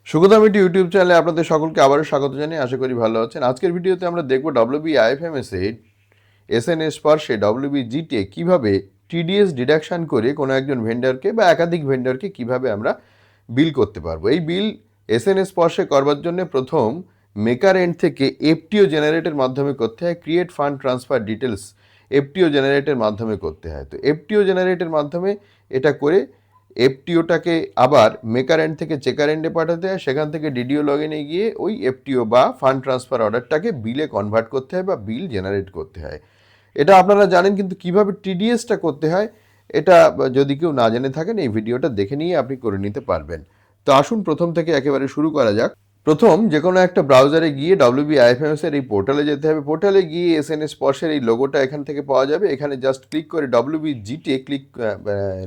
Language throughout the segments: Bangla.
সুগদামিটি ইউটিউব চ্যানেলে আপনাদের সকলকে আবারও স্বাগত জানিয়ে আশা করি ভালো আছেন। আজকের ভিডিওতে আমরা দেখব WBIFMS এ এসএনএস স্পর্শে WBGT কিভাবে টিডিএস ডিডাকশন করে কোনো একজন ভেন্ডরকে বা একাধিক ভেন্ডরকে কিভাবে আমরা বিল করতে পারবো। এই বিল এসএনএস স্পর্শে করবার জন্য প্রথম মেকার এন্ড থেকে এফটিও জেনারেটের মাধ্যমে করতে হয়। Create fund transfer details FTO জেনারেটের মাধ্যমে করতে হয়। তো এফটিও জেনারেটের মাধ্যমে এটা করে এফটিওটাকে আবার মেকার এন্ড থেকে চেকার এন্ডে পাঠাতে হয়। সেখান থেকে ডিডিও লগ ইনে গিয়ে ওই এফটিও বা ফান্ড ট্রান্সফার অর্ডারটাকে বিলে কনভার্ট করতে হয় বা বিল জেনারেট করতে হয়। এটা আপনারা জানেন, কিন্তু কিভাবে টিডিএসটা করতে হয় এটা যদি কেউ না জেনে থাকেন এই ভিডিওটা দেখে নিয়ে আপনি করে নিতে পারবেন। তো আসুন প্রথম থেকে একেবারে শুরু করা যাক। প্রথম যে কোনো একটা ব্রাউজারে গিয়ে WBIFMS এর এই পোর্টালে যেতে হবে। পোর্টালে গিয়ে এসএনএস স্পর্শের এই লোগোটা এখান থেকে পাওয়া যাবে। এখানে জাস্ট ক্লিক করে WBGT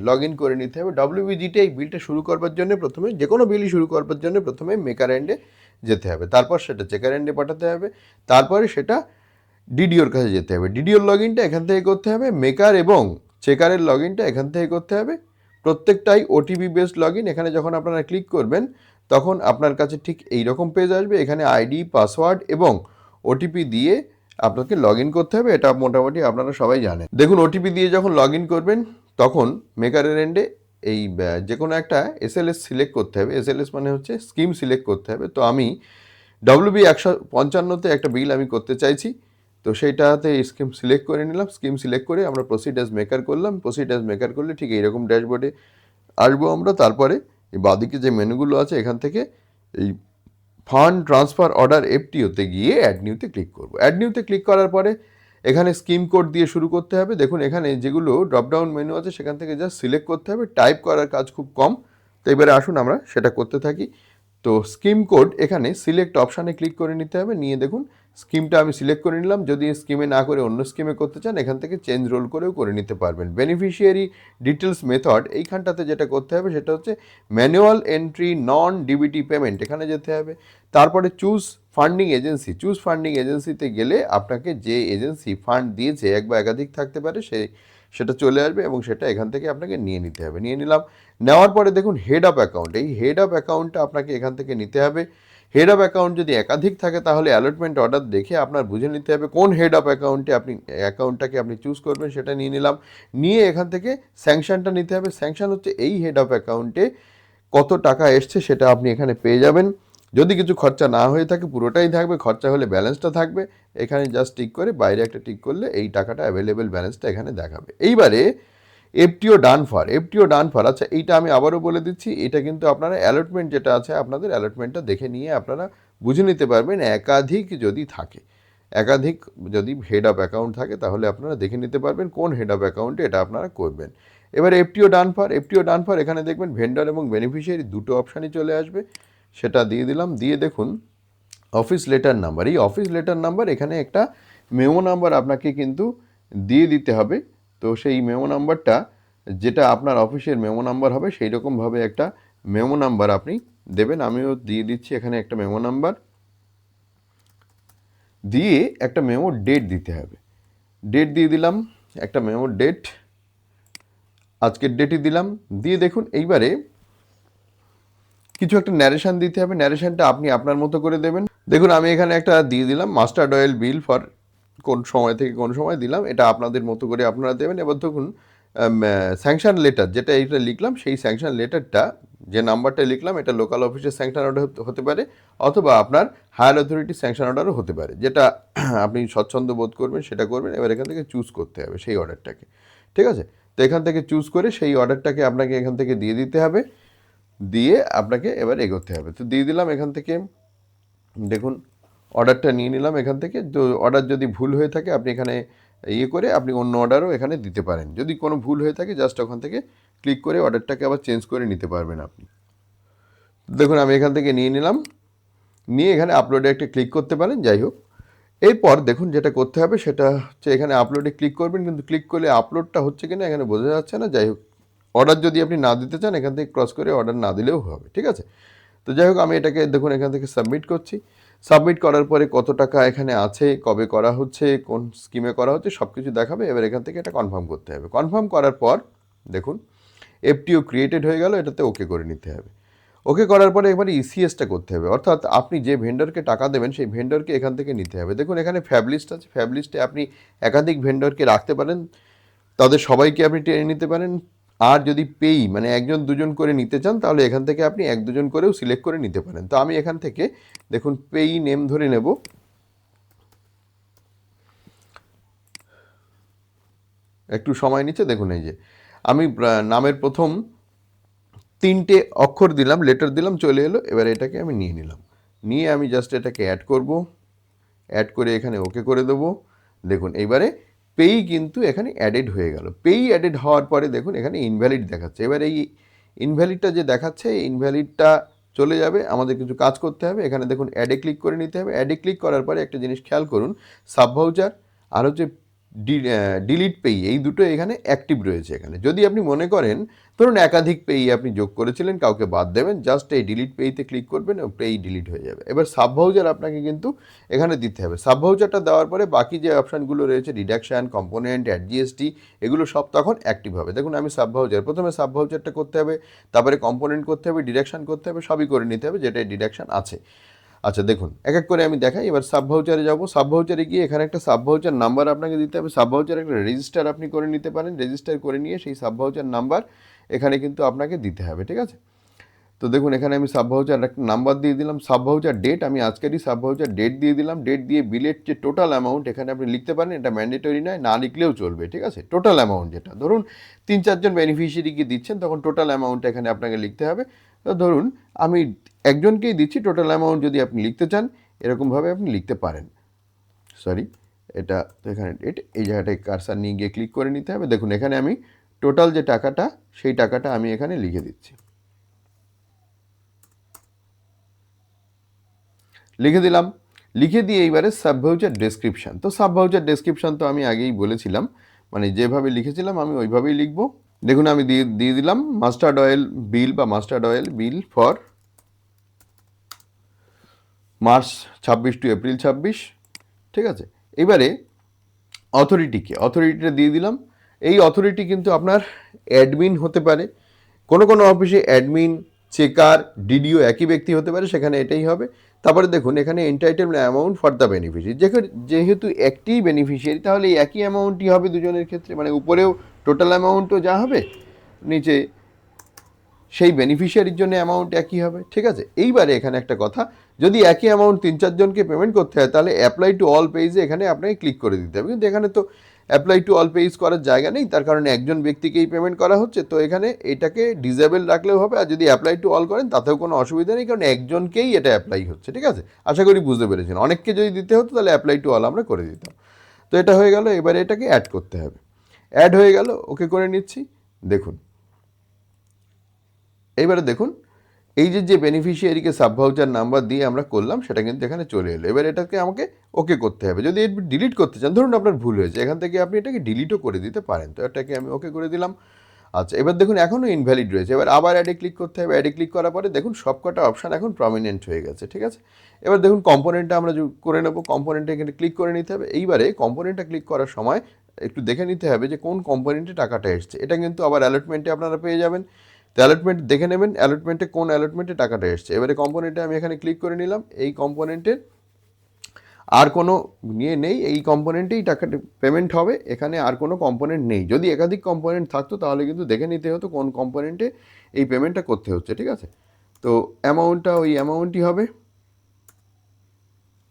লগ ইন করে নিতে হবে। WBGT এই বিলটা শুরু করবার জন্য প্রথমে যে কোনো বিলই শুরু করবার জন্য প্রথমে মেকার এন্ডে যেতে হবে, তারপর সেটা চেকার এন্ডে পাঠাতে হবে, তারপরে সেটা ডিডিওর কাছে যেতে হবে। ডিডিওর লগ ইনটা এখান থেকে করতে হবে, মেকার এবং চেকারের লগ ইনটা এখান থেকে করতে হবে। প্রত্যেকটাই ওটিপি বেসড লগ ইন। এখানে যখন আপনারা ক্লিক করবেন তখন আপনার কাছে ঠিক এই রকম পেজ আসবে। এখানে আইডি, পাসওয়ার্ড এবং ওটিপি দিয়ে আপনাকে লগ ইন করতে হবে। এটা মোটামুটি আপনারা সবাই জানেন। দেখুন, ওটিপি দিয়ে যখন লগ ইন করবেন তখন মেকারের এন্ডে এই যে কোনো একটা এসএলএস সিলেক্ট করতে হবে। এসএলএস মানে হচ্ছে স্কিম সিলেক্ট করতে হবে। তো আমি WB155-তে একটা বিল আমি করতে চাইছি, তো সেইটাতে স্কিম সিলেক্ট করে নিলাম। স্কিম সিলেক্ট করে আমরা প্রসিড অ্যাজ মেকার করলাম। প্রসিড অ্যাজ মেকার করলে ঠিক এইরকম ড্যাশবোর্ডে আসবো আমরা। তারপরে এই বাদিকে যে মেনুগুলো আছে এখান থেকে এই ফান্ড ট্রান্সফার অর্ডার এফটিওতে গিয়ে অ্যাড নিউতে ক্লিক করব। অ্যাড নিউতে ক্লিক করার পরে এখানে স্কিম কোড দিয়ে শুরু করতে হবে। দেখুন, এখানে যেগুলো ড্রপডাউন মেনু আছে সেখান থেকে জাস্ট সিলেক্ট করতে হবে। টাইপ করার কাজ খুব কম। তো এবারে আসুন আমরা সেটা করতে থাকি। তো স্কিম কোড এখানে সিলেক্ট অপশানে ক্লিক করে নিতে হবে। নিয়ে দেখুন স্কিমটা আমি সিলেক্ট করে নিলাম। যদি স্কিমে না করে অন্য স্কিমে করতে চান এখান থেকে চেঞ্জ রোল করেও করে নিতে পারবেন। বেনিফিশিয়ারি ডিটেলস মেথড এইখানটাতে যেটা করতে হবে সেটা হচ্ছে ম্যানুয়াল এন্ট্রি নন ডিবিটি পেমেন্ট, এখানে যেতে হবে। তারপরে choose funding agency. Choose funding এজেন্সিতে গেলে আপনাকে যে এজেন্সি ফান্ড দিয়েছে, এক বা একাধিক থাকতে পারে, সেটা চলে আসবে এবং সেটা এখান থেকে আপনাকে নিয়ে নিতে হবে। নিয়ে নিলাম। নেওয়ার পরে দেখুন হেড অফ অ্যাকাউন্ট, এই হেড অফ অ্যাকাউন্টটা আপনাকে এখান থেকে নিতে হবে। হেড অফ অ্যাকাউন্ট যদি একাধিক থাকে তাহলে অ্যালটমেন্ট অর্ডার দেখে আপনার বুঝে নিতে হবে কোন হেড অফ অ্যাকাউন্টে অ্যাকাউন্টটাকে আপনি চুজ করবেন। সেটা নিয়ে নিলাম। নিয়ে এখান থেকে স্যাংশনটা নিতে হবে। স্যাংশন হচ্ছে এই হেড অফ অ্যাকাউন্টে কত টাকা এসছে সেটা আপনি এখানে পেয়ে যাবেন। যদি কিছু খরচা না হয়ে থাকে পুরোটাই থাকবে, খরচা হলে ব্যালেন্সটা থাকবে। এখানে জাস্ট টিক করে বাইরে একটা টিক করলে এই টাকাটা অ্যাভেলেবেল ব্যালেন্সটা এখানে দেখাবে। এইবারে FTO done for, FTO done for, আচ্ছা এইটা আমি আবারও বলে দিচ্ছি। এটা কিন্তু আপনারা অ্যালটমেন্ট যেটা আছে আপনাদের অ্যালটমেন্টটা দেখে নিয়ে আপনারা বুঝে নিতে পারবেন। একাধিক যদি থাকে, একাধিক যদি হেড অফ অ্যাকাউন্ট থাকে তাহলে আপনারা দেখে নিতে পারবেন কোন হেড অফ অ্যাকাউন্টে এটা আপনারা করবেন। এবার FTO done for, FTO done for এখানে দেখবেন ভেন্ডর এবং বেনিফিশিয়ারি দুটো অপশানই চলে আসবে। সেটা দিয়ে দিলাম। দিয়ে দেখুন অফিস লেটার নাম্বার, এই অফিস লেটার নাম্বার এখানে একটা মেমো নাম্বার আপনাকে কিন্তু দিয়ে দিতে হবে। তো সেই মেমো নাম্বারটা যেটা আপনার অফিসের মেমো নাম্বার হবে সেই রকমভাবে একটা মেমো নাম্বার আপনি দেবেন। আমিও দিয়ে দিচ্ছি এখানে একটা মেমো নাম্বার। দিয়ে একটা মেমো ডেট দিতে হবে। ডেট দিয়ে দিলাম, একটা মেমো ডেট, আজকের ডেটই দিলাম। দিয়ে দেখুন এইবারে কিছু একটা ন্যারেশন দিতে হবে। ন্যারেশনটা আপনি আপনার মতো করে দেবেন। দেখুন আমি এখানে একটা দিয়ে দিলাম মাস্টার্ড অয়েল বিল ফর কোন সময় থেকে কোন সময় দিলাম, এটা আপনাদের মতো করে আপনারা দেবেন। এবার দেখুন স্যাংশন লেটার যেটা এইটা লিখলাম সেই স্যাংশন লেটারটা যে নাম্বারটা লিখলাম এটা লোকাল অফিসের স্যাংশন অর্ডার হতে পারে অথবা আপনার হায়ার অথরিটি স্যাংশন অর্ডারও হতে পারে। যেটা আপনি স্বচ্ছন্দ বোধ করবেন সেটা করবেন। এবার এখান থেকে চুজ করতে হবে সেই অর্ডারটাকে, ঠিক আছে? তো এখান থেকে চুজ করে সেই অর্ডারটাকে আপনাকে এখান থেকে দিয়ে দিতে হবে। দিয়ে আপনাকে এবার এগোতে হবে। তো দিয়ে দিলাম এখান থেকে। দেখুন অর্ডারটা নিয়ে নিলাম এখান থেকে। তো অর্ডার যদি ভুল হয়ে থাকে আপনি এখানে করে আপনি অন্য অর্ডারও এখানে দিতে পারেন। যদি কোনো ভুল হয়ে থাকে জাস্ট ওখান থেকে ক্লিক করে অর্ডারটাকে আবার চেঞ্জ করে নিতে পারবেন আপনি। দেখুন আমি এখান থেকে নিয়ে নিলাম। নিয়ে এখানে আপলোডে একটা ক্লিক করতে পারেন। যাই হোক, এরপর দেখুন যেটা করতে হবে সেটা হচ্ছে এখানে আপলোডে ক্লিক করবেন, কিন্তু ক্লিক করলে আপলোডটা হচ্ছে কিনা এখানে বোঝা যাচ্ছে না। যাই হোক, অর্ডার যদি আপনি না দিতে চান এখান থেকে ক্রস করে অর্ডার না দিলেও হবে, ঠিক আছে? তো যাই হোক আমি এটাকে দেখুন এখান থেকে সাবমিট করছি। সাবমিট করার পরে কত টাকা এখানে আছে, কবে করা হচ্ছে, কোন স্কিমে করা হচ্ছে সব কিছু দেখাবে। এবার এখান থেকে এটা কনফার্ম করতে হবে। কনফার্ম করার পর দেখুন এফটিও ক্রিয়েটেড হয়ে গেল, এটাতে ওকে করে নিতে হবে। ওকে করার পরে এবারে ইসিএসটা করতে হবে, অর্থাৎ আপনি যে ভেন্ডরকে টাকা দেবেন সেই ভেন্ডরকে এখান থেকে নিতে হবে। দেখুন এখানে ফ্যাবলিস্ট আছে, ফ্যাবলিস্টে আপনি একাধিক ভেন্ডরকে রাখতে পারেন, তাদের সবাইকে আপনি টেনে নিতে পারেন। আর যদি পেই মানে একজন দুজন করে নিতে চান তাহলে এখান থেকে আপনি এক দুজন করেও সিলেক্ট করে নিতে পারেন। তো আমি এখান থেকে দেখুন পেই নেম ধরে নেব, একটু সময় নিচ্ছে। দেখুন এই যে আমি নামের প্রথম 3টে অক্ষর দিলাম, লেটার দিলাম, চলে এলো। এবার এটাকে আমি নিয়ে নিলাম, নিয়ে আমি জাস্ট এটাকে অ্যাড করব, অ্যাড করে এখানে ওকে করে দেবো। দেখুন এইবারে পেই কিন্তু এখানে অ্যাডেড হয়ে গেল। পেই অ্যাডেড হওয়ার পরে দেখুন এখানে ইনভ্যালিড দেখাচ্ছে। এবার এই ইনভ্যালিডটা যে দেখাচ্ছে এই ইনভ্যালিডটা চলে যাবে, আমাদের কিছু কাজ করতে হবে। এখানে দেখুন অ্যাডে ক্লিক করে নিতে হবে। অ্যাডে ক্লিক করার পরে একটা জিনিস খেয়াল করুন, সাব ভাউচার আর হচ্ছে ডিলিট পেই, এই দুটো এখানে অ্যাক্টিভ রয়েছে। এখানে যদি আপনি মনে করেন ধরুন একাধিক পেই আপনি যোগ করেছিলেন, কাউকে বাদ দেবেন, জাস্ট এই ডিলিট পেইতে ক্লিক করবেন ও পেই ডিলিট হয়ে যাবে। এবার সাব ভাউচার আপনাকে কিন্তু এখানে দিতে হবে। সাব ভাউচারটা দেওয়ার পরে বাকি যে অপশানগুলো রয়েছে ডিডাকশান, কম্পোনেন্ট, অ্যাড জিএসটি, এগুলো সব তখন অ্যাক্টিভ হবে। দেখুন আমি সাব ভাউচার, প্রথমে সাব ভাউচারটা করতে হবে, তারপরে কম্পোনেন্ট করতে হবে, ডিডাকশান করতে হবে, সবই করে নিতে হবে যেটা ডিডাকশান আছে। আচ্ছা দেখুন এক এক করে আমি দেখাই। এবার সাব ভাউচারে যাবো, সাব ভাউচারে গিয়ে এখানে একটা সাব ভাউচার নাম্বার আপনাকে দিতে হবে। সাব ভাউচার একটা রেজিস্টার আপনি করে নিতে পারেন, রেজিস্টার করে নিয়ে সেই সাব ভাউচার নাম্বার এখানে কিন্তু আপনাকে দিতে হবে, ঠিক আছে। তো দেখুন এখানে আমি সাব ভাউচার একটা নাম্বার দিয়ে দিলাম। সাব ভাউচার ডেট, আমি আজকেরই সাব ভাউচার ডেট দিয়ে দিলাম। ডেট দিয়ে বিলের যে টোটাল অ্যামাউন্ট এখানে আপনি লিখতে পারেন, এটা ম্যান্ডেটরি নয়, না লিখলেও চলবে, ঠিক আছে। টোটাল অ্যামাউন্ট যেটা ধরুন 3-4 জন বেনিফিশিয়ারিকে দিচ্ছেন, তখন টোটাল অ্যামাউন্টটা এখানে আপনাকে লিখতে হবে। তো ধরুন আমি একজনকেই দিচ্ছি, টোটাল অ্যামাউন্ট যদি আপনি লিখতে চান এরকমভাবে আপনি লিখতে পারেন। সরি, এটা তো এখানে ডেট, এই জায়গাটায় কারসার নিয়ে গিয়ে ক্লিক করে নিতে হবে। দেখুন এখানে আমি টোটাল যে টাকাটা সেই টাকাটা আমি এখানে লিখে দিচ্ছি, লিখে দিলাম। লিখে দিয়ে এইবারে সাব ভাউচার ডেসক্রিপশান, তো সাব ভাউচার ডেসক্রিপশান তো আমি আগেই বলেছিলাম, মানে যেভাবে লিখেছিলাম আমি ওইভাবেই লিখবো। দেখুন আমি দিয়ে দিলাম মাস্টার্ড অয়েল বিল বা mustard oil bill for March 26 to April 26, ঠিক আছে। এবারে অথরিটিটা দিয়ে দিলাম। এই অথরিটি কিন্তু আপনার অ্যাডমিন হতে পারে, কোনো কোনো অফিসে অ্যাডমিন, চেকার, ডিডিও একই ব্যক্তি হতে পারে, সেখানে এটাই হবে। তারপরে দেখুন এখানে entitle amount for the beneficiary, যেহেতু একটিই বেনিফিশিয়ারি তাহলে এই একই অ্যামাউন্টই হবে দুজনের ক্ষেত্রে, মানে উপরেও টোটাল অ্যামাউন্টও যা হবে, নিচে সেই বেনিফিশিয়ারির জন্য অ্যামাউন্ট একই হবে, ঠিক আছে। এইবারে এখানে একটা কথা, যদি একই অ্যামাউন্ট 3-4 জনকে পেমেন্ট করতে হয় তাহলে অ্যাপ্লাই টু অল পেজে এখানে আপনাকে ক্লিক করে দিতে হবে। কিন্তু এখানে তো অ্যাপ্লাই টু অল পেজ করার জায়গা নেই, তার কারণে একজন ব্যক্তিকেই পেমেন্ট করা হচ্ছে। তো এখানে এটাকে ডিসেবল রাখলেও হবে, আর যদি অ্যাপ্লাই টু অল করেন তাতেও কোনো অসুবিধা নেই, কারণ একজনকেই এটা অ্যাপ্লাই হচ্ছে, ঠিক আছে। আশা করি বুঝতে পেরেছেন। অনেককে যদি দিতে হতো তাহলে অ্যাপ্লাই টু অল আমরা করে দিতাম। তো এটা হয়ে গেল, এবারে এটাকে অ্যাড করতে হবে। অ্যাড হয়ে গেল, ওকে করে নিচ্ছি। দেখুন এইবারে দেখুন এই যে বেনিফিশিয়ারিকে সাব ভাউচার নাম্বার দিয়ে আমরা করলাম সেটা কিন্তু এখানে চলে এলো। এবার এটাকে আমাকে ওকে করতে হবে। যদি ডিলিট করতে চান, ধরুন আপনার ভুল হয়েছে, এখান থেকে আপনি এটাকে ডিলিটও করে দিতে পারেন। তো এটাকে আমি ওকে করে দিলাম। আচ্ছা এবার দেখুন এখনও ইনভ্যালিড রয়েছে, এবার আবার অ্যাডে ক্লিক করতে হবে। অ্যাডে ক্লিক করার পরে দেখুন সবকটা অপশান এখন প্রমিনেন্ট হয়ে গেছে, ঠিক আছে। এবার দেখুন কম্পোনেন্টটা আমরা করে নেব, কম্পোনেন্টে এখানে ক্লিক করে নিতে হবে। এইবারে কম্পোনেন্টটা ক্লিক করার সময় একটু দেখে নিতে হবে যে কোন কম্পোনেন্টে টাকাটা এসছে। এটা কিন্তু আবার অ্যালটমেন্টে আপনারা পেয়ে যাবেন। তো অ্যালটমেন্ট দেখে নেবেন, অ্যালটমেন্টে কোন অ্যালটমেন্টে টাকাটা এসছে। এবারে কম্পোনেন্টে আমি এখানে ক্লিক করে নিলাম। এই কম্পোনেন্টের আর কোনো নিয়ে নেই, এই কম্পোনেন্টেই টাকাটা পেমেন্ট হবে, এখানে আর কোনো কম্পোনেন্ট নেই। যদি একাধিক কম্পোনেন্ট থাকতো তাহলে কিন্তু দেখে নিতে হতো কোন কম্পোনেন্টে এই পেমেন্টটা করতে হচ্ছে, ঠিক আছে। তো অ্যামাউন্টটা ওই অ্যামাউন্টই হবে,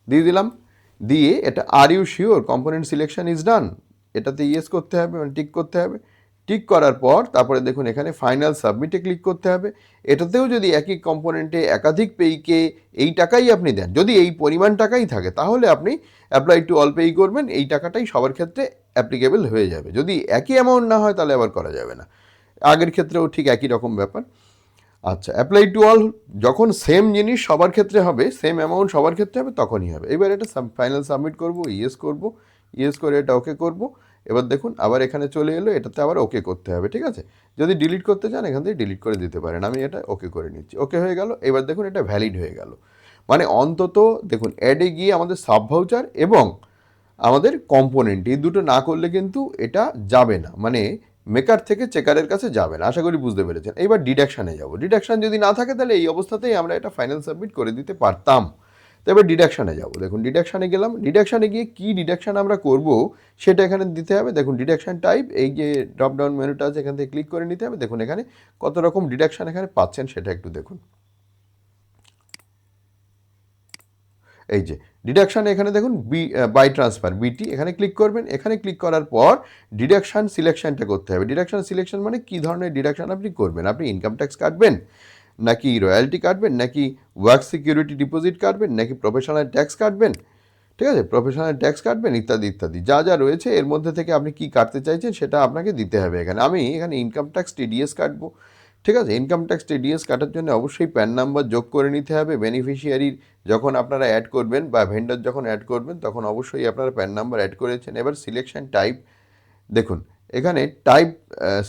দিয়ে দিলাম। দিয়ে এটা are you sure component selection is done, এটাতে ইয়েস করতে হবে, মানে টিক করতে হবে। টিক করার পর তারপরে দেখুন এখানে ফাইনাল সাবমিটে ক্লিক করতে হবে। এটাতেও যদি একই কম্পোনেন্টে একাধিক পেইকে এই টাকাই আপনি দেন, যদি এই পরিমাণ টাকাই থাকে তাহলে আপনি অ্যাপ্লাই টু অল পেই করবেন, এই টাকাটাই সবার ক্ষেত্রে অ্যাপ্লিকেবল হয়ে যাবে। যদি একই অ্যামাউন্ট না হয় তাহলে আবার করা যাবে না। আগের ক্ষেত্রেও ঠিক একই রকম ব্যাপার। আচ্ছা অ্যাপ্লাই টু অল যখন সেম জিনিস সবার ক্ষেত্রে হবে, সেম অ্যামাউন্ট সবার ক্ষেত্রে হবে, তখনই হবে। এবার এটা ফাইনাল সাবমিট করব, ইয়েস করব, ইয়েস করে এটা ওকে করব। এবার দেখুন আবার এখানে চলে এলো, এটাতে আবার ওকে করতে হবে, ঠিক আছে। যদি ডিলিট করতে চান এখান থেকে ডিলিট করে দিতে পারেন। আমি এটা ওকে করে নিচ্ছি, ওকে হয়ে গেল। এবার দেখুন এটা ভ্যালিড হয়ে গেল, মানে অন্তত দেখুন অ্যাডে গিয়ে আমাদের সাব ভাউচার এবং আমাদের কম্পোনেন্ট এই দুটো না করলে কিন্তু এটা যাবে না, মানে মেকার থেকে চেকারের কাছে যাবেন। আশা করি বুঝতে পেরেছেন। এইবার ডিডাকশানে যাব। ডিডাকশান যদি না থাকে তাহলে এই অবস্থাতেই আমরা এটা ফাইনাল সাবমিট করে দিতে পারতাম। তো এবার ডিডাকশানে যাব। দেখুন ডিডাকশানে গেলাম। ডিডাকশানে গিয়ে কী ডিডাকশান আমরা করব সেটা এখানে দিতে হবে। দেখুন ডিডাকশান টাইপ, এই যে ড্রপ ডাউন মেনুটা আছে এখান থেকে ক্লিক করে নিতে হবে। দেখুন এখানে কত রকম ডিডাকশান এখানে পাচ্ছেন সেটা একটু দেখুন। এই যে ডিডাকশান এখানে দেখুন বাই ট্রান্সফার বিটি, এখানে ক্লিক করবেন। এখানে ক্লিক করার পর ডিডাকশান সিলেকশনটা করতে হবে। ডিডাকশান সিলেকশন মানে কী ধরনের ডিডাকশান আপনি করবেন। আপনি ইনকাম ট্যাক্স কাটবেন, নাকি রয়্যালটি কাটবেন, নাকি ওয়ার্ক সিকিউরিটি ডিপোজিট কাটবেন, নাকি প্রফেশনাল ট্যাক্স কাটবেন, ঠিক আছে, প্রফেশনাল ট্যাক্স কাটবেন, ইত্যাদি ইত্যাদি যা যা রয়েছে এর মধ্যে থেকে আপনি কি কাটতে চাইছেন সেটা আপনাকে দিতে হবে। এখানে আমি এখানে ইনকাম ট্যাক্স টিডিএস কাটবো, ঠিক আছে। ইনকাম ট্যাক্স টিডিএস কাটার জন্য অবশ্যই প্যান নাম্বার যোগ করে নিতে হবে। বেনিফিশিয়ারির যখন আপনারা অ্যাড করবেন বা ভেন্ডর যখন অ্যাড করবেন তখন অবশ্যই আপনারা প্যান নাম্বার অ্যাড করেছেন। এবার সিলেকশন টাইপ, দেখুন এখানে টাইপ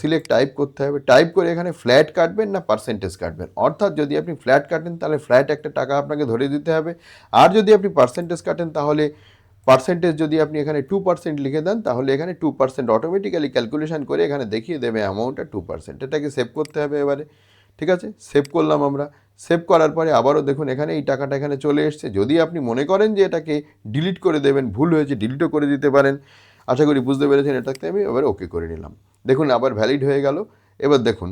সিলেক্ট টাইপ করতে হবে। টাইপ করে এখানে ফ্ল্যাট কাটবেন না পার্সেন্টেজ কাটবেন, অর্থাৎ যদি আপনি ফ্ল্যাট কাটেন তাহলে ফ্ল্যাট একটা টাকা আপনাকে ধরে দিতে হবে, আর যদি আপনি পার্সেন্টেজ কাটেন তাহলে পার্সেন্টেজ যদি আপনি এখানে 2% লিখে দেন তাহলে এখানে 2% অটোমেটিক্যালি ক্যালকুলেশন করে এখানে দেখিয়ে দেবে অ্যামাউন্টটা 2%। এটাকে সেভ করতে হবে এবারে, ঠিক আছে। সেভ করলাম আমরা। সেভ করার পরে আবারও দেখুন এখানে এই টাকাটা এখানে চলে এসছে। যদি আপনি মনে করেন যে এটাকে ডিলিট করে দেবেন, ভুল হয়েছে, ডিলিটও করে দিতে পারেন। আশা করি বুঝতে পেরেছেন। এটাকে আমি এবার ওকে করে নিলাম। দেখুন আবার ভ্যালিড হয়ে গেল। এবার দেখুন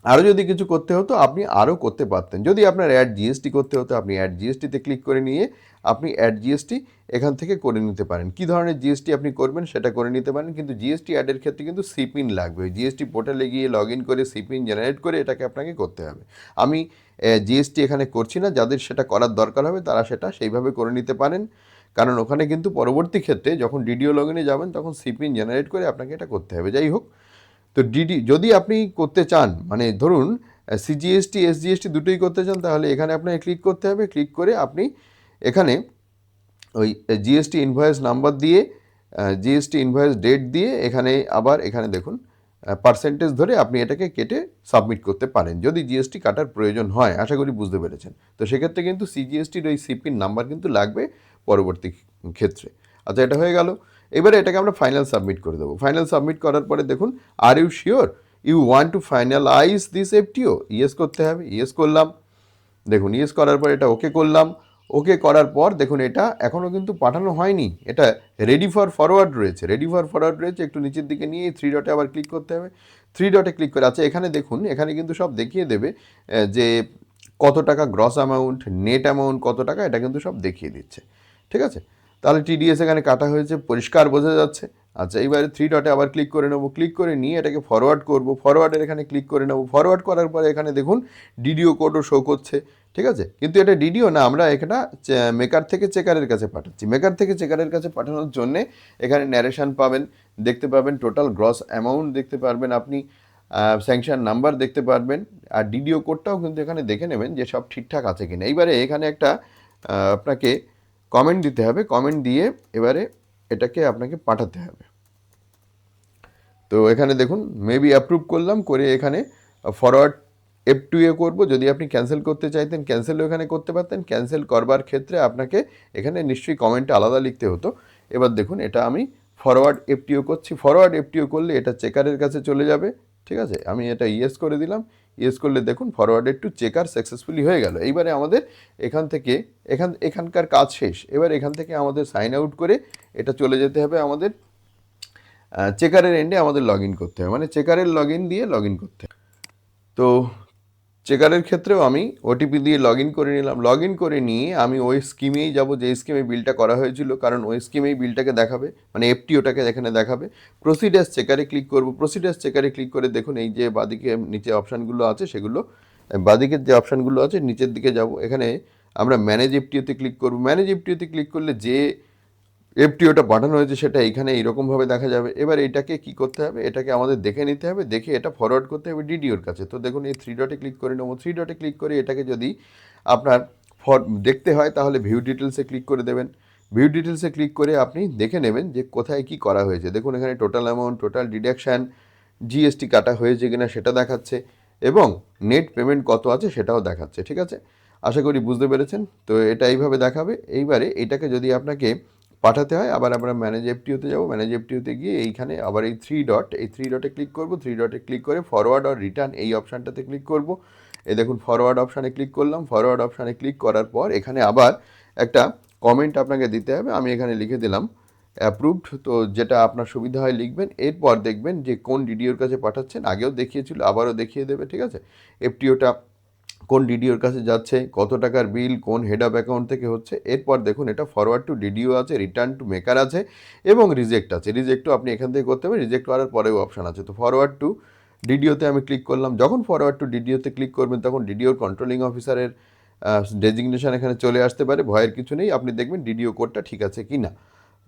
আরও যদি কিছু করতে হতো আপনি আরও করতে পারতেন। যদি আপনার অ্যাড জিএসটি করতে হতো আপনি অ্যাড জিএসটিতে ক্লিক করে নিয়ে আপনি অ্যাড জিএসটি এখান থেকে করে নিতে পারেন। কী ধরনের জিএসটি আপনি করবেন সেটা করে নিতে পারেন, কিন্তু জিএসটি অ্যাডের ক্ষেত্রে কিন্তু সিপিন লাগবে। ওই জিএসটি পোর্টালে গিয়ে লগ ইন করে সিপিন জেনারেট করে এটাকে আপনাকে করতে হবে। আমি জিএসটি এখানে করছি না, যাদের সেটা করার দরকার হবে তারা সেটা সেইভাবে করে নিতে পারেন, কারণ ওখানে কিন্তু পরবর্তী ক্ষেত্রে যখন ডিডিও লগ ইনে যাবেন তখন সিপিন জেনারেট করে আপনাকে এটা করতে হবে। যাই হোক, তো যদি আপনি করতে চান, মানে ধরুন সিজিএসটি এসজিএসটি দুটোই করতে চান, তাহলে এখানে আপনাকে ক্লিক করতে হবে। ক্লিক করে আপনি এখানে ওই জিএসটি ইনভয়েস নাম্বার দিয়ে জিএসটি ইনভয়েস ডেট দিয়ে এখানে আবার এখানে দেখুন পার্সেন্টেজ ধরে আপনি এটাকে কেটে সাবমিট করতে পারেন যদি জিএসটি কাটার প্রয়োজন হয়। আশা করি বুঝতে পেরেছেন। তো সেক্ষেত্রে কিন্তু সিজিএসটির ওই সিপির নাম্বার কিন্তু লাগবে পরবর্তী ক্ষেত্রে। আচ্ছা, এটা হয়ে গেল। এবারে এটাকে আমরা ফাইনাল সাবমিট করে দেবো। ফাইনাল সাবমিট করার পরে দেখুন, are you sure you want to finalize this FTO, yes করতে হবে। ইয়েস করলাম। দেখুন ইয়েস করার পর এটা ওকে করলাম। ওকে করার পর দেখুন এটা এখনও কিন্তু পাঠানো হয়নি, এটা রেডি ফর ফরওয়ার্ড রয়েছে। রেডি ফর ফরওয়ার্ড রয়েছে, একটু নিচের দিকে নিয়ে 3 ডটে আবার ক্লিক করতে হবে। 3 ডটে ক্লিক করে, আচ্ছা এখানে দেখুন এখানে কিন্তু সব দেখিয়ে দেবে যে কত টাকা গ্রস অ্যামাউন্ট, নেট অ্যামাউন্ট কত টাকা, এটা কিন্তু সব দেখিয়ে দিচ্ছে, ঠিক আছে। তাহলে টিডিএস এখানে কাটা হয়েছে, পরিষ্কার বোঝা যাচ্ছে। আচ্ছা এইবারে 3 ডটে আবার ক্লিক করে নেবো। ক্লিক করে নিয়ে এটাকে ফরওয়ার্ড করব। ফরওয়ার্ডের এখানে ক্লিক করে নেবো। ফরওয়ার্ড করার পরে এখানে দেখুন ডিডিও কোডও শো করছে, ঠিক আছে। কিন্তু এটা ডিডিও না, আমরা এটা মেকার থেকে চেকারের কাছে পাঠাচ্ছি। মেকার থেকে চেকারের কাছে পাঠানোর জন্যে এখানে ন্যারেশন পাবেন, দেখতে পাবেন টোটাল গ্রস অ্যামাউন্ট দেখতে পারবেন আপনি, স্যাংশন নাম্বার দেখতে পারবেন, আর ডিডিও কোডটাও কিন্তু এখানে দেখে নেবেন যে সব ঠিকঠাক আছে কিনা। এইবারে এখানে একটা আপনাকে কমেন্ট দিতে হবে। কমেন্ট দিয়ে এবারে এটাকে আপনাকে পাঠাতে হবে। তো এখানে দেখুন মেবি অ্যাপ্রুভ করলাম, করে এখানে ফরওয়ার্ড F2 করব। যদি আপনি ক্যান্সেল করতে চাইতেন ক্যান্সেলও এখানে করতে পারতেন। ক্যান্সেল করবার ক্ষেত্রে আপনাকে এখানে নিশ্চয়ই কমেন্টে আলাদা লিখতে হতো। এবার দেখুন এটা আমি ফরওয়ার্ড F2 করছি। ফরওয়ার্ড F2 করলে এটা চেকারের কাছে চলে যাবে, ঠিক আছে। আমি এটা ইয়েস করে দিলাম। ইয়েস করলে দেখুন ফরওয়ার্ডেড টু চেকার সাকসেসফুলি হয়ে গেল। এইবারে আমাদের এখান থেকে এখানকার কাজ শেষ। এবার এখান থেকে আমাদের সাইন আউট করে এটা চলে যেতে হবে আমাদের চেকারের এন্ডে, আমাদের লগ ইন করতে হবে, মানে চেকারের লগ ইন দিয়ে লগ ইন করতে হবে। তো চেকারের ক্ষেত্রেও আমি ওটিপি দিয়ে লগ ইন করে নিলাম। লগ ইন করে নিয়ে আমি ওই স্কিমেই যাব যে স্কিমে বিলটা করা হয়েছিল, কারণ ওই স্কিমেই বিলটাকে দেখাবে, মানে এফটিওটাকে এখানে দেখাবে। প্রসিডার্স চেকারে ক্লিক করব। প্রসিডার্স চেকারে ক্লিক করে দেখুন এই যে বাদিকে নিচে অপশানগুলো আছে সেগুলো, বাদিকের যে অপশানগুলো আছে নিচের দিকে যাব। এখানে আমরা ম্যানেজ এফটিওতে ক্লিক করব। ম্যানেজ এফটিওতে ক্লিক করলে যে এফটিওটা পাঠানো হয়েছে সেটা এখানে এইরকমভাবে দেখা যাবে। এবার এটাকে কি করতে হবে, এটাকে আমাদের দেখে নিতে হবে, দেখে এটা ফরওয়ার্ড করতে হবে ডিডিওর কাছে। তো দেখুন এই 3 ডটে ক্লিক করে নেবো। 3 ডটে ক্লিক করে এটাকে যদি আপনার দেখতে হয় তাহলে ভিউ ডিটেলসে ক্লিক করে দেবেন। ভিউ ডিটেলসে ক্লিক করে আপনি দেখে নেবেন যে কোথায় কি করা হয়েছে। দেখুন এখানে total amount, total deduction, GST কাটা হয়েছে কিনা সেটা দেখাচ্ছে, এবং নেট পেমেন্ট কত আছে সেটাও দেখাচ্ছে, ঠিক আছে। আশা করি বুঝতে পেরেছেন। তো এটা এইভাবে দেখাবে। এইবারে এটাকে যদি আপনাকে পাঠাতে হয়। আবার আমরা ম্যানেজ এফটিওতে যাব, ম্যানেজ এফটিওতে গিয়ে এইখানে আবার এই থ্রি ডটে ক্লিক করব, থ্রি ডটে ক্লিক করে ফরওয়ার্ড আর রিটার্ন এই অপশানটাতে ক্লিক করব। এই দেখুন ফরওয়ার্ড অপশানে ক্লিক করলাম, ফরওয়ার্ড অপশানে ক্লিক করার পর এখানে আবার একটা কমেন্ট আপনাকে দিতে হবে। আমি এখানে লিখে দিলাম অ্যাপ্রুভড, তো যেটা আপনার সুবিধা হয় লিখবেন। এরপর দেখবেন যে কোন ডিডিওর কাছে পাঠাচ্ছেন, আগেও দেখিয়েছিল আবারও দেখিয়ে দেবে, ঠিক আছে। এফটিওটা কোন ডিডিওর কাছে যাচ্ছে, কত টাকার বিল, কোন হেড অফ অ্যাকাউন্ট থেকে হচ্ছে। এরপর দেখুন এটা ফরওয়ার্ড টু ডিডিও আছে, রিটার্ন টু মেকার আছে এবং রিজেক্ট আছে। রিজেক্টও আপনি এখান থেকে করতে পারেন, রিজেক্ট করার পরেও অপশান আছে। তো ফরওয়ার্ড টু ডিডিওতে আমি ক্লিক করলাম। যখন ফরওয়ার্ড টু ডিডিওতে ক্লিক করবেন তখন ডিডিওর কন্ট্রোলিং অফিসারের ডেজিগনেশন এখানে চলে আসতে পারে, ভয়ের কিছু নেই। আপনি দেখবেন ডিডিও কোডটা ঠিক আছে কি না।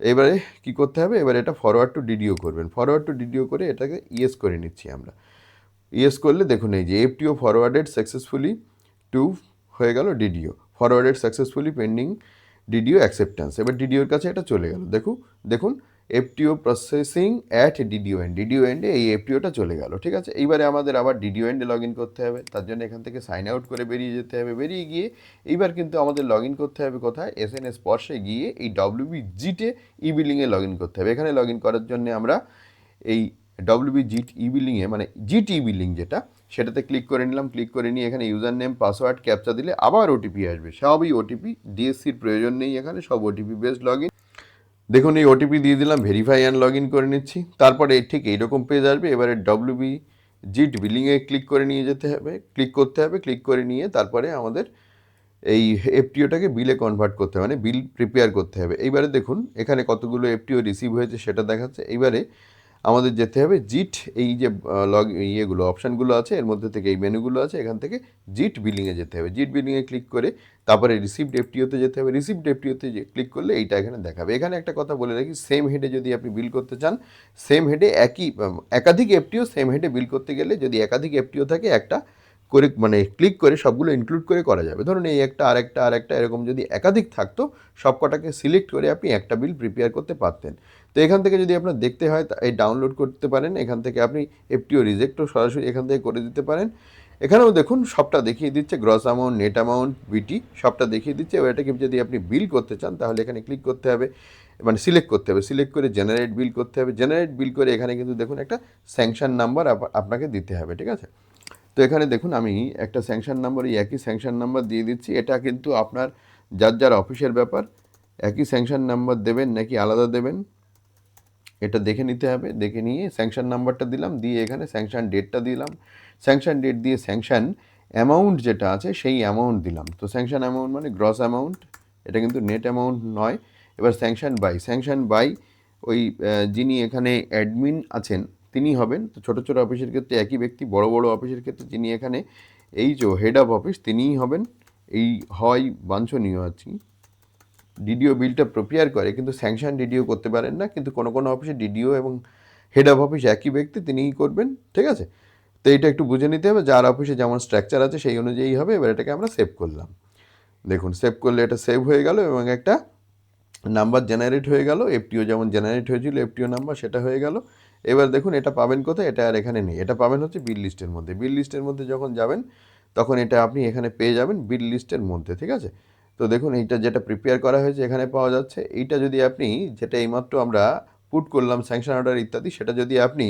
এবারে কি করতে হবে, এবারে এটা ফরওয়ার্ড টু ডিডিও করবেন। ফরওয়ার্ড টু ডিডিও করে এটাকে ইয়েস করে নিচ্ছি আমরা। ইয়েস করলে দেখুন এই যে এফটিও ফরওয়ার্ডেড সাকসেসফুলি টু হয়ে গেল DDO, forwarded successfully pending DDO acceptance. এবার ডিডিওর কাছে এটা চলে গেল। দেখুন FTO processing at DDO end, DDO এন্ডে এই এফটিওটা চলে গেল, ঠিক আছে। এইবারে আমাদের আবার ডিডিও এন্ডে লগ ইন করতে হবে। তার জন্য এখান থেকে সাইন আউট করে বেরিয়ে যেতে হবে। বেরিয়ে গিয়ে এইবার কিন্তু আমাদের লগ ইন করতে হবে কোথায়, এসএনএস স্পর্শে গিয়ে এই ডব্লিউবিজিটে ই বিলিংয়ে লগ ইন করতে হবে। এখানে লগ ইন করার জন্য আমরা এই জিট ই বিলিংয়ে মানে জিট ই বিলিং যেটা, সেটাতে ক্লিক করে নিলাম। ক্লিক করে নিয়ে এখানে ইউজার নেম পাসওয়ার্ড ক্যাপচা দিলে আবার ওটিপি আসবে। সবই ওটিপি, ডিএসসির প্রয়োজন নেই এখানে, সব ওটিপি বেসড লগ ইন। দেখুন এই ওটিপি দিয়ে দিলাম, ভেরিফাই অ্যান্ড লগ ইন করে নিচ্ছি। তারপরে ঠিক এইরকম পেজ আসবে। এবারে জিট বিলিংয়ে ক্লিক করে নিয়ে যেতে হবে, ক্লিক করতে হবে। ক্লিক করে নিয়ে তারপরে আমাদের এই এফটিওটাকে বিলে কনভার্ট করতে হবে, মানে বিল প্রিপেয়ার করতে হবে। এইবারে দেখুন এখানে কতগুলো এফটিও রিসিভ হয়েছে সেটা দেখাচ্ছে। এইবারে আমাদের যেতে হবে জিট, এই যে ইয়েগুলো অপশানগুলো আছে এর মধ্যে থেকে এই মেনুগুলো আছে, এখান থেকে জিট বিলিংয়ে যেতে হবে। জিট বিলিংয়ে ক্লিক করে তারপরে রিসিভড এফটিওতে যেতে হবে। রিসিভড এফটিওতে যে ক্লিক করলে এইটা এখানে দেখাবে। এখানে একটা কথা বলে রাখি, সেম হেডে যদি আপনি বিল করতে চান, সেম হেডে একাধিক এফটিও সেম হেডে বিল করতে গেলে যদি একাধিক এফটিও থাকে একটা করে মানে ক্লিক করে সবগুলো ইনক্লুড করে করা যাবে। ধরুন এই একটা আরেকটা এরকম যদি একাধিক থাকতো, সব কটাকে সিলেক্ট করে আপনি একটা বিল প্রিপেয়ার করতে পারতেন। তো এখান থেকে যদি আপনার দেখতে হয় এই ডাউনলোড করতে পারেন। এখান থেকে আপনি এফটিও রিজেক্টও সরাসরি এখান থেকে করে দিতে পারেন। এখানেও দেখুন সবটা দেখিয়ে দিচ্ছে, গ্রস অ্যামাউন্ট, নেট অ্যামাউন্ট, বিটি সবটা দেখিয়ে দিচ্ছে। এবার এটাকে যদি আপনি বিল করতে চান তাহলে এখানে ক্লিক করতে হবে, মানে সিলেক্ট করতে হবে। সিলেক্ট করে জেনারেট বিল করতে হবে। জেনারেট বিল করে এখানে কিন্তু দেখুন একটা স্যাংশন নাম্বার আপনাকে দিতে হবে, ঠিক আছে। তো এখানে দেখুন আমি একটা স্যাংশন নাম্বার, এই একই স্যাংশন নাম্বার দিয়ে দিচ্ছি। এটা কিন্তু আপনার যার অফিসের ব্যাপার, একই স্যাংশন নাম্বার দেবেন নাকি আলাদা দেবেন এটা দেখে নিতে হবে। দেখে নিয়ে স্যাংশন নাম্বারটা দিলাম, দিয়ে এখানে স্যাংশন ডেটটা দিলাম। স্যাংশন ডেট দিয়ে স্যাংশন অ্যামাউন্ট যেটা আছে সেই অ্যামাউন্ট দিলাম। তো স্যাংশন অ্যামাউন্ট মানে গ্রস অ্যামাউন্ট, এটা কিন্তু নেট অ্যামাউন্ট নয়। এবার স্যাংশন বাই ওই যিনি এখানে অ্যাডমিন আছেন তিনি হবেন। তো ছোটো ছোটো অফিসের ক্ষেত্রে একই ব্যক্তি, বড় বড় অফিসের ক্ষেত্রে যিনি এখানে এই যে হেড অফ অফিস তিনিই হবেন। এই হয় বাঞ্ছনীয় আছে। ডিডিও বিলটা প্রিপেয়ার করে কিন্তু স্যাংশন ডিডিও করতে পারেন না, কিন্তু কোনো কোনো অফিসে ডিডিও এবং হেড অফ অফিস একই ব্যক্তি, তিনিই করবেন, ঠিক আছে। তো এটা একটু বুঝে নিতে হবে, যার অফিসে যেমন স্ট্রাকচার আছে সেই অনুযায়ী হবে। এবার এটাকে আমরা সেভ করলাম। দেখুন সেভ করলে এটা সেভ হয়ে গেল এবং একটা নাম্বার জেনারেট হয়ে গেল। এফটিও যেমন জেনারেট হয়েছিল এফটিও নাম্বার সেটা হয়ে গেল। এবার দেখুন এটা পাবেন কোথায়, এটা আর এখানে নেই, এটা পাবেন হচ্ছে বিল লিস্টের মধ্যে। বিল লিস্টের মধ্যে যখন যাবেন তখন এটা আপনি এখানে পেয়ে যাবেন বিল লিস্টের মধ্যে, ঠিক আছে। তো দেখুন এইটা যেটা প্রিপেয়ার করা হয়েছে এখানে পাওয়া যাচ্ছে। এইটা যদি আপনি, যেটা এইমাত্র আমরা পুট করলাম স্যাংশন অর্ডার ইত্যাদি, সেটা যদি আপনি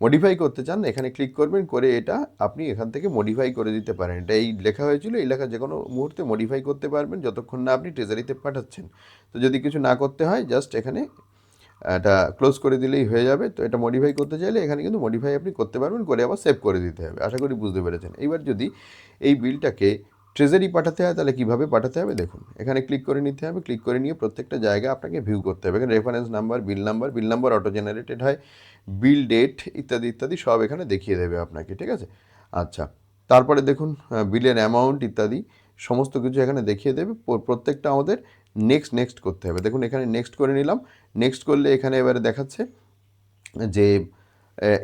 মডিফাই করতে চান এখানে ক্লিক করবেন, করে এটা আপনি এখান থেকে মডিফাই করে দিতে পারেন। এটা এই লেখা হয়েছিল, এই লেখা যে কোনো মুহূর্তে মডিফাই করতে পারবেন যতক্ষণ না আপনি ট্রেজারিতে পাঠাচ্ছেন। তো যদি কিছু না করতে হয় জাস্ট এখানে এটা ক্লোজ করে দিলেই হয়ে যাবে। তো এটা মডিফাই করতে চাইলে এখানে কিন্তু মডিফাই আপনি করতে পারবেন, করে আবার সেভ করে দিতে হবে। আশা করি বুঝতে পেরেছেন। এইবার যদি এই বিলটাকে ট্রেজারি পাঠাতে হয় তাহলে কীভাবে পাঠাতে হবে দেখুন। এখানে ক্লিক করে নিতে হবে। ক্লিক করে নিয়ে প্রত্যেকটা জায়গা আপনাকে ভিউ করতে হবে। এখানে রেফারেন্স নাম্বার, বিল নাম্বার অটো জেনারেটেড হয়, বিল ডেট ইত্যাদি ইত্যাদি সব এখানে দেখিয়ে দেবে আপনাকে, ঠিক আছে। আচ্ছা, তারপরে দেখুন বিলের অ্যামাউন্ট ইত্যাদি সমস্ত কিছু এখানে দেখিয়ে দেবে। প্রত্যেকটা আমাদের নেক্সট করতে হবে। দেখুন এখানে নেক্সট করে নিলাম। নেক্সট করলে এখানে এবারে দেখাচ্ছে যে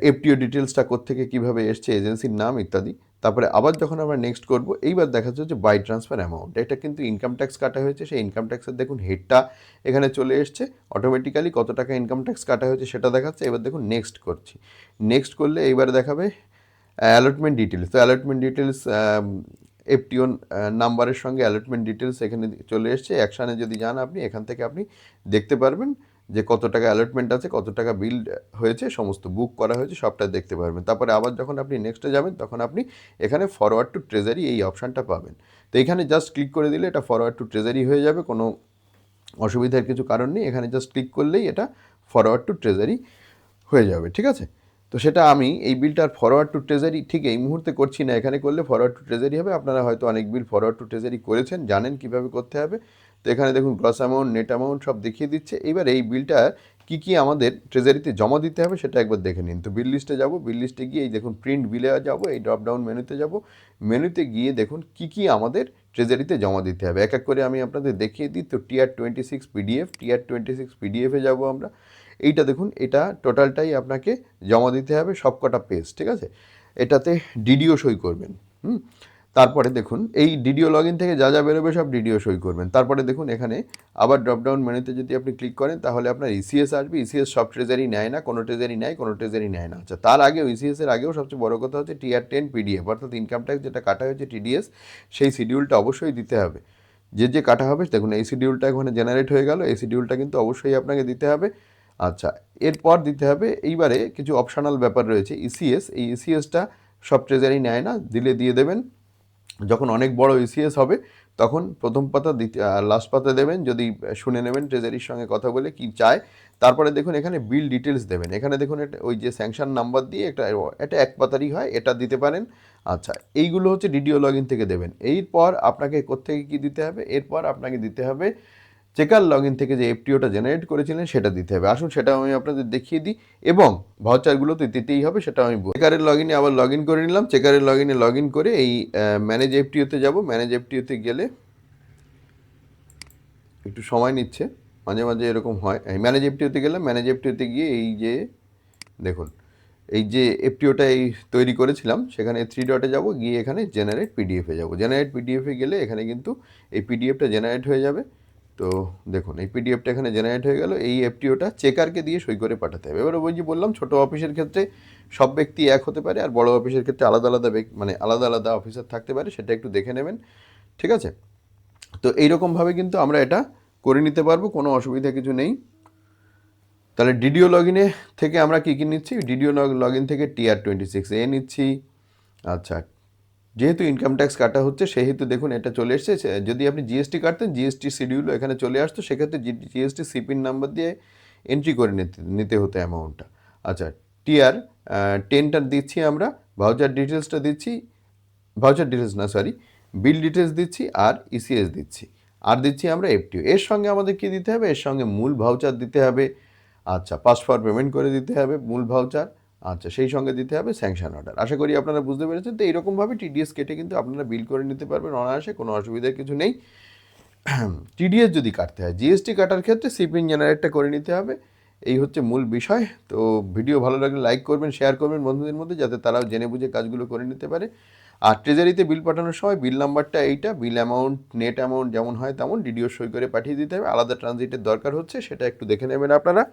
এফটিও ডিটেলসটা কোত্থেকে কীভাবে এসছে, এজেন্সির নাম ইত্যাদি। তারপরে আবার যখন আমরা নেক্সট করব, এইবার দেখাচ্ছে যে বাই ট্রান্সফার অ্যামাউন্ট, এটা কিন্তু ইনকাম ট্যাক্স কাটা হয়েছে। সেই ইনকাম ট্যাক্সের দেখুন হেডটা এখানে চলে এসছে, অটোমেটিক্যালি কত টাকা ইনকাম ট্যাক্স কাটা হয়েছে সেটা দেখাচ্ছে। এবার দেখুন নেক্সট করছি। নেক্সট করলে এইবার দেখাবে অ্যালটমেন্ট ডিটেলস। তো অ্যালটমেন্ট ডিটেলস এফটিও নাম্বারের সঙ্গে অ্যালটমেন্ট ডিটেলস এখানে চলে এসছে। অ্যাকশানে যদি যান আপনি, এখান থেকে আপনি দেখতে পারবেন যে কত টাকা অ্যালটমেন্ট আছে, কত টাকা বিল হয়েছে, সমস্ত বুক করা হয়েছে, সবটা দেখতে পারবেন। তারপরে আবার যখন আপনি নেক্সটে যাবেন তখন আপনি এখানে ফরওয়ার্ড টু ট্রেজারি এই অপশানটা পাবেন। তো এখানে জাস্ট ক্লিক করে দিলে এটা ফরওয়ার্ড টু ট্রেজারি হয়ে যাবে, কোনো অসুবিধার কিছু কারণ নেই। এখানে জাস্ট ক্লিক করলেই এটা ফরওয়ার্ড টু ট্রেজারি হয়ে যাবে, ঠিক আছে। তো সেটা আমি এই বিলটার ফরওয়ার্ড টু ট্রেজারি ঠিক এই মুহূর্তে করছি না, এখানে করলে ফরওয়ার্ড টু ট্রেজারি হবে। আপনারা হয়তো অনেক বিল ফরওয়ার্ড টু ট্রেজারি করেছেন, জানেন কিভাবে করতে হবে। তো এখানে দেখুন গ্রস অ্যামাউন্ট, নেট অ্যামাউন্ট সব দেখিয়ে দিচ্ছে। এবার এই বিলটা কী আমাদের ট্রেজারিতে জমা দিতে হবে সেটা একবার দেখে নিন। তো বিল লিস্টে যাব, বিল লিস্টে গিয়ে এই দেখুন প্রিন্ট বিলে যাব, এই ড্রপ ডাউন মেনুতে যাব, মেনুতে গিয়ে দেখুন কী আমাদের ট্রেজারিতে জমা দিতে হবে। এক এক করে আমি আপনাদের দেখিয়ে দিই। তো টিআর 26 পিডিএফ, টিআর 26 পিডিএফে যাব আমরা। এইটা দেখুন, এটা টোটালটাই আপনাকে জমা দিতে হবে, সবকটা পেজ, ঠিক আছে। এটাতে ডিডিও সই করবেন। তারপরে দেখুন এই ডিডিও লগ ইন থেকে যা যা বেরোবে সব ডিডিও সই করবেন। তারপরে দেখুন এখানে আবার ড্রপডাউন মেনুতে যদি আপনি ক্লিক করেন তাহলে আপনার ইসিএস আসবে। ইসিএস সব ট্রেজারি নেয় না, কোনো ট্রেজারি নেয়, কোনো ট্রেজারি নেয় না। আচ্ছা, তার আগেও ইসিএসের আগেও সবচেয়ে বড় কথা হচ্ছে টিআর 10 পিডিএফ, অর্থাৎ ইনকাম ট্যাক্স যেটা কাটা হয়েছে টিডিএস, সেই শিডিউলটা অবশ্যই দিতে হবে। যে কাটা হবে দেখুন এই শিডিউলটা এখানে জেনারেট হয়ে গেল, এই শিডিউলটা কিন্তু অবশ্যই আপনাকে দিতে হবে। আচ্ছা, এরপর দিতে হবে, এইবারে কিছু অপশনাল ব্যাপার রয়েছে। ইসিএস, এই ইসিএসটা সব ট্রেজারি নেয় না, দিলে দিয়ে দেবেন। যখন অনেক বড় ইসিএস হবে তখন প্রথম পাতা লাস্ট পাতা দেবেন, যদি শুনে নেবেন ট্রেজারির সঙ্গে কথা বলে কি চায়। তারপরে দেখুন এখানে বিল ডিটেলস দেবেন। এখানে দেখুন এটা ওই যে স্যাংশন নাম্বার দিয়ে এটা এক পাতারই হয়, এটা দিতে পারেন। আচ্ছা, এইগুলো হচ্ছে ডিডিও লগ ইন থেকে দেবেন। এরপর আপনাকে কোত্থেকে কী দিতে হবে, এরপর আপনাকে দিতে হবে চেকার লগ ইন থেকে যে এফটিওটা জেনারেট করেছিলেন সেটা দিতে হবে। আসুন সেটা আমি আপনাদের দেখিয়ে দিই, এবং ভাউচারগুলো তো দিতেই হবে সেটা আমি চেকারের লগ ইনে আবার লগ ইন করে নিলাম। চেকারের লগ ইনে লগ ইন করে এই ম্যানেজ এফটিওতে যাব। ম্যানেজ এফটিওতে গেলে একটু সময় নিচ্ছে, মাঝে মাঝে এরকম হয়। এই ম্যানেজ এফটিওতে গেলাম, ম্যানেজ এফটিওতে গিয়ে এই যে দেখুন এই যে এফটিওটা এই তৈরি করেছিলাম সেখানে 3 ডটে যাব, গিয়ে এখানে জেনারেট পিডিএফে যাব। জেনারেট পিডিএফে গেলে এখানে কিন্তু এই পিডিএফটা জেনারেট হয়ে যাবে। তো দেখুন এই পিডিএফটা এখানে জেনারেট হয়ে গেল। এই এফটিওটা চেকারকে দিয়ে সই করে পাঠাতে হবে। এবার ওই যে বললাম ছোটো অফিসের ক্ষেত্রে সব ব্যক্তি এক হতে পারে, আর বড় অফিসের ক্ষেত্রে আলাদা আলাদা মানে আলাদা আলাদা অফিসার থাকতে পারে, সেটা একটু দেখে নেবেন, ঠিক আছে। তো এইরকমভাবে কিন্তু আমরা এটা করে নিতে পারবো, কোনো অসুবিধা কিছু নেই। তাহলে ডিডিও লগ ইনে থেকে আমরা কী নিচ্ছি, ডিডিও লগ ইন থেকে টিআর 26A নিচ্ছি। আচ্ছা, যেহেতু ইনকাম ট্যাক্স কাটা হচ্ছে সেহেতু দেখুন এটা চলে এসছে। যদি আপনি জিএসটি কাটতেন জিএসটি শিডিউলও এখানে চলে আসতো, সেক্ষেত্রে জিএসটি সিপিন নাম্বার দিয়ে এন্ট্রি করে নিতে হতো অ্যামাউন্টটা। আচ্ছা, টিআর 10টা দিচ্ছি আমরা, ভাউচার ডিটেলসটা দিচ্ছি, ভাউচার ডিটেলস না সরি বিল ডিটেলস দিচ্ছি, আর ইসিএস দিচ্ছি, আর দিচ্ছি আমরা এফটিও। এর সঙ্গে আমাদের কী দিতে হবে, এর সঙ্গে মূল ভাউচার দিতে হবে। আচ্ছা, পাস ফর পেমেন্ট করে দিতে হবে মূল ভাউচার। আচ্ছা, সেই সঙ্গে দিতে হবে স্যাংশন অর্ডার। আশা করি আপনারা বুঝতে পেরেছেন। তো এইরকমভাবে টিডিএস কেটে কিন্তু আপনারা বিল করে নিতে পারবেন অনায়াসে, কোনো অসুবিধার কিছু নেই। টিডিএস যদি কাটতে হয়, জিএসটি কাটার ক্ষেত্রে সিপিন জেনারেটটা করে নিতে হবে। এই হচ্ছে মূল বিষয়। তো ভিডিও ভালো লাগলে লাইক করবেন, শেয়ার করবেন বন্ধুদের মধ্যে, যাতে তারাও জেনে বুঝে কাজগুলো করে নিতে পারে। আর ট্রেজারিতে বিল পাঠানোর সময় বিল নাম্বারটা এইটা, বিল অ্যামাউন্ট, নেট অ্যামাউন্ট যেমন হয় তেমন ডিডিও সই করে পাঠিয়ে দিতে হবে। আলাদা ট্রানজিটের দরকার হচ্ছে, সেটা একটু দেখে নেবেন আপনারা।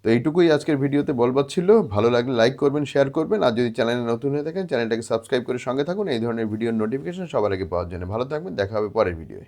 তো এইটুকুই আজকের ভিডিওতে বলবার ছিল। ভালো লাগলে লাইক করবেন, শেয়ার করবেন, আর যদি চ্যানেলে নতুন হয়ে থাকেন চ্যানেলটাকে সাবস্ক্রাইব করে সঙ্গে থাকুন এই ধরনের ভিডিওর নোটিফিকেশন সবার আগে পাওয়ার জন্য। ভালো থাকবেন, দেখা হবে পরের ভিডিওয়ে।